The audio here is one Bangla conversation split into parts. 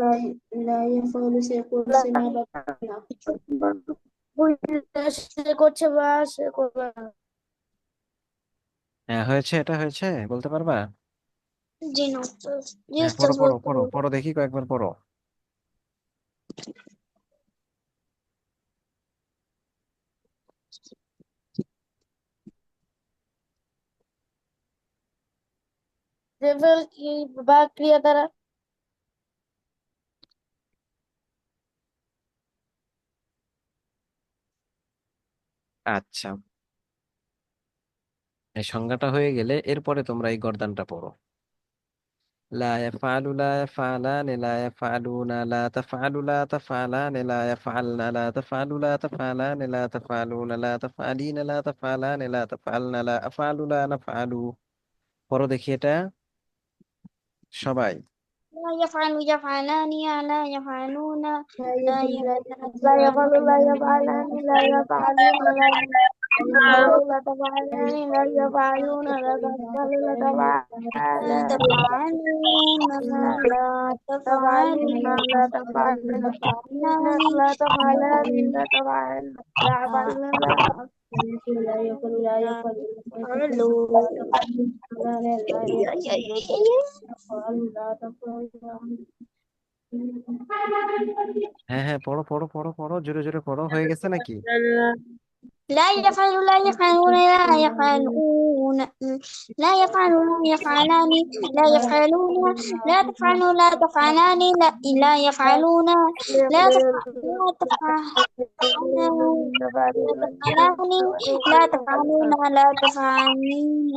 لا لا يفعل سيقول سمع بطنها সে করছে বা সে করবে না। হ্যাঁ হয়েছে, এটা হয়েছে, বলতে পারবা? জি না জি হ্যাঁ পড়ো উস্তাদ, পড়ো বলতে পড়ো বলবো। পড়ো, দেখি কয়েকবার পড়ো। যে ফেল কি বা ক্রিয়া দ্বারা। আচ্ছা, এই সংজ্ঞাটা হয়ে গেলে এরপরে তোমরা এই গর্দানটা পড়ো। لا يفعل لا يفعلان لا يفعلون لا تفعل لا تفعلان لا يفعلن لا تفعل لا تفعلان لا تفعلون لا تفعلين لا تفعلان لا تفعلن لا أفعل لا نفعل। পড়ো দেখি এটা সবাই। لا يفعل يفعلان لا يفعلون لا لا يفعل لا يفعل لا يفعل يفعل لا يفعلان لا يفعلون لا تفعل لا تفعلان لا يفعلون لا تفعل لا تفعل لا تفعلون لا تفعلون لا تفعل لا تفعلان لا تفعلان لا تفعل لا يفعلون لا لا يفعل لا لا يفعل تفعلون. لا يفعل لا تفعل হ্যাঁ হ্যাঁ পড়ো পড়ো পড়ো পড়ো, জোরে জোরে পড়ো, হয়ে গেছে নাকি? لا يفعل لا يفعلون لا يفعلون لا يفعل لا يفعلان لا يفعلون لا تفعلوا لا تفعلان لا يفعلون لا تفعل لا تفعل لا تفعلان لا تفعلون لا تفعلين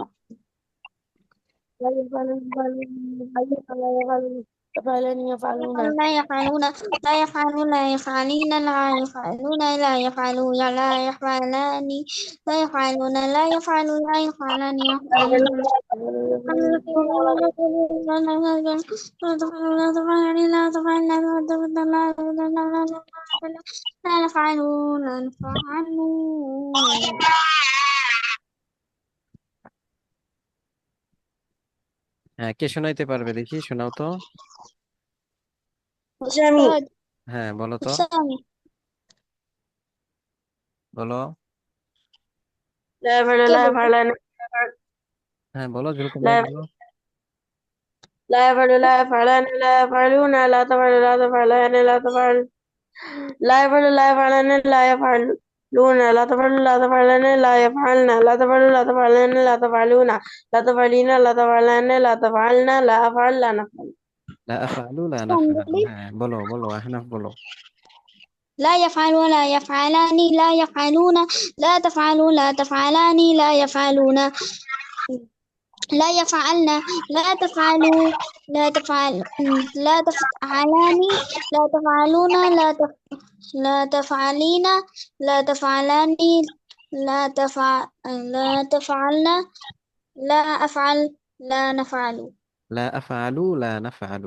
يفعلون لا يفعلون لا يفعلون لا يفعلين لا يفعلون لا يفعلون لا يفعلان لا يفعلون لا يفعلون لا يفعلان يفعلون لا يفعلون لا يفعلون. হ্যাঁ কে শোনাইতে পারবে দেখি, শোনাও তো। أستاذ হ্যাঁ বলো তো, أستاذ বলো। لا يفعل كيف لا يفعلان হ্যাঁ বলো, জোরে করে لا বলো। لا يفعل لا يفعلان لا يفعلون لا تفعل لا تفعلان لا تفعل لا يفعل لا يفعلان لا يفعلون لا تفعل لا تفعلان لا يفعلن لا تفعل لا تفعلان لا تفعلون لا تفعلين لا تفعلان لا تفعلن لا أفعل لا نفعل لا أفعل لا نفعل، হ্যাঁ বলো বলো আহনাফ বলো। لا يفعل ولا يفعلان لا يفعلون لا تفعلوا لا تفعلان لا يفعلون لا يفعلن لا تفعلوا لا تفعل لا تفعلان لا تفعلون لا تفعلين لا تفعلان لا تفعلن لا أفعل لا نفعل لا أفعل لا نفعل।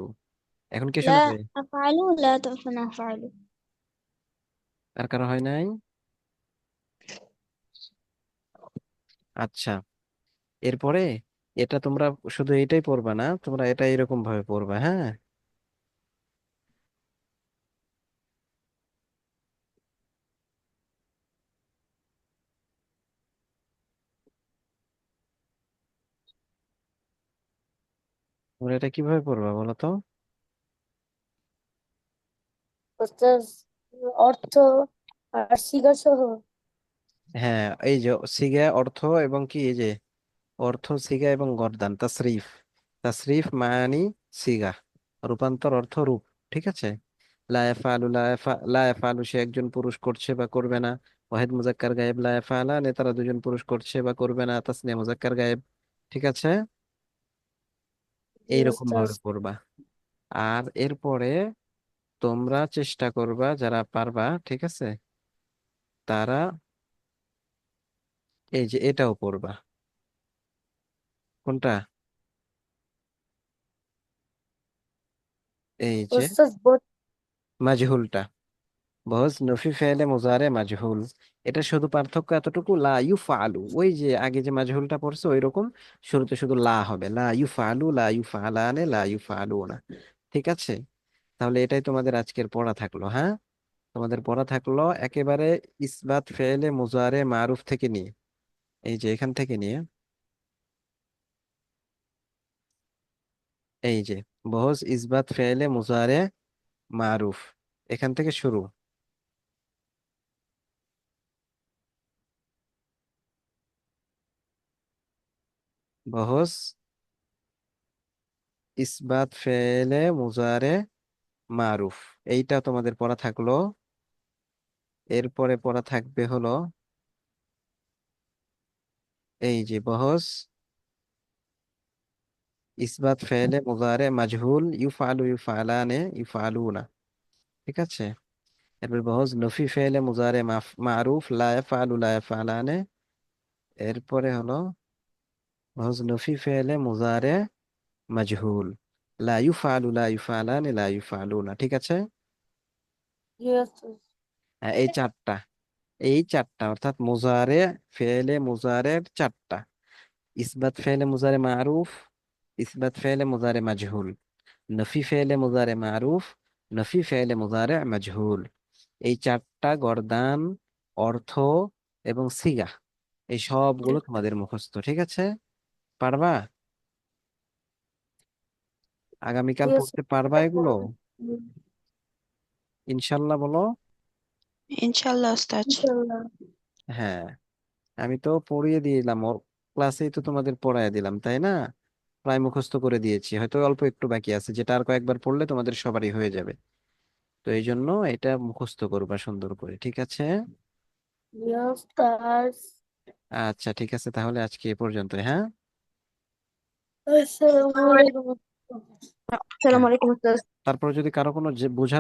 এখন কে لا শোনাবে? أفعل لا نفعل. আর কারো হয় নাই? আচ্ছা, এরপরে এটা তোমরা শুধু এটাই পড়বা না, তোমরা এটা এরকম ভাবে পড়বা, হ্যাঁ। তোমরা এটা কিভাবে পড়বা বলো তো? অর্থাৎ অর্থ আর সিগা সহ। হ্যাঁ এই যে সিগা অর্থ এবং কি, এই যে অর্থ সিগা এবং গর্দান তাসরিফ, তাসরিফ মানি সিগা, রূপান্তর অর্থ রূপ, ঠিক আছে। লা ইয়াফআলু লা ইয়াফআলু সে একজন পুরুষ করছে বা করবে না। ওয়াহিদ মুজাক্কার গায়েব লা ইয়াফআলান তারা দুজন পুরুষ করছে বা করবে না, তাসনিয়া মুজাক্কার গায়েব, ঠিক আছে। জি এইরকম উস্তাদ। ভাবে পড়বা। আর এরপরে তোমরা চেষ্টা করবা, যারা পারবা ঠিক আছে, তারা এই যে এটাও পড়বা। কোনটা? এই যে উস্তাদ মাজহুলটা, বহজ নফি ফেলে মুজারে মাজহুল। এটা শুধু পার্থক্য এতটুকু, লা ইউফআলু, ওই যে আগে যে মাজহুলটা পড়ছে ওই রকম, শুরুতে শুধু লা হবে, লা ইউফআলু, লা ইউফআলানে, লা ইউফআলুনা। ঠিক আছে, তাহলে এটাই তোমাদের আজকের পড়া থাকলো। হ্যাঁ, তোমাদের পড়া থাকলো একেবারে ইসবাত ফেলে মুজারে মারুফ থেকে নিয়ে, এই যে এখান থেকে নিয়ে, এই যে বহজ ইসবাত ফেলে মুজারে মারুফ, এখান থেকে শুরু। বহজ ইসবাত ফেলে মুজারে মারুফ, এইটা তোমাদের পড়া থাকলো। এরপরে পড়া থাকবে হলো এই যে বহজ ইসবাত ফেলে মুজারে মাজহুল, ইউফআলু, ইউফআলানে, ইউফআলুনা। ঠিক আছে, এরপর বহজ নফি ফেলে মুজারে মারুফ, লা ইয়াফআলু, লা ইয়াফআলানে। এরপরে হলো বহজ নফি ফেলে মুজারে মাজহুল, লা ইউফআলু, লা ইউফআলানে, লা ইউফআলুনা। ঠিক আছে, Yes. হ্যাঁ, এই চারটা অর্থাৎ মুজারে ফেলে মুজারের চারটা: ইসবাত ফেলে মুজারে মারুফ, ইসবাত ফেলে মুজারে মাজহুল, নফি ফেলে মুজারে মারুফ, নফি ফেলে মুজারে মাজহুল। এই চারটা গর্দান, অর্থ এবং সিগা, এই সবগুলো তোমাদের মুখস্থ। ঠিক আছে, পারবা? আগামীকাল Yes. পড়তে পারবা এগুলো? ইনশাল্লাহ বলো। ইনশাল্লাহ ওস্তাদ। Inshallah. হ্যাঁ, আমি তো পড়িয়ে দিলাম, ওর ক্লাসেই তো তোমাদের পড়ায় দিলাম, তাই না? প্রায় মুখস্থ করে দিয়েছি, হয়তো অল্প একটু বাকি আছে, যেটা আর কয়েকবার পড়লে তোমাদের সবারই হয়ে যাবে। তো এই জন্য এটা মুখস্থ করবা সুন্দর করে। ঠিক আছে, Yes, guys. আচ্ছা ঠিক আছে, তাহলে আজকে এ পর্যন্ত। হ্যাঁ, Assalamualaikum. হ্যাঁ, Assalamualaikum, Ustaz. তারপর যদি কারো কোনো বোঝার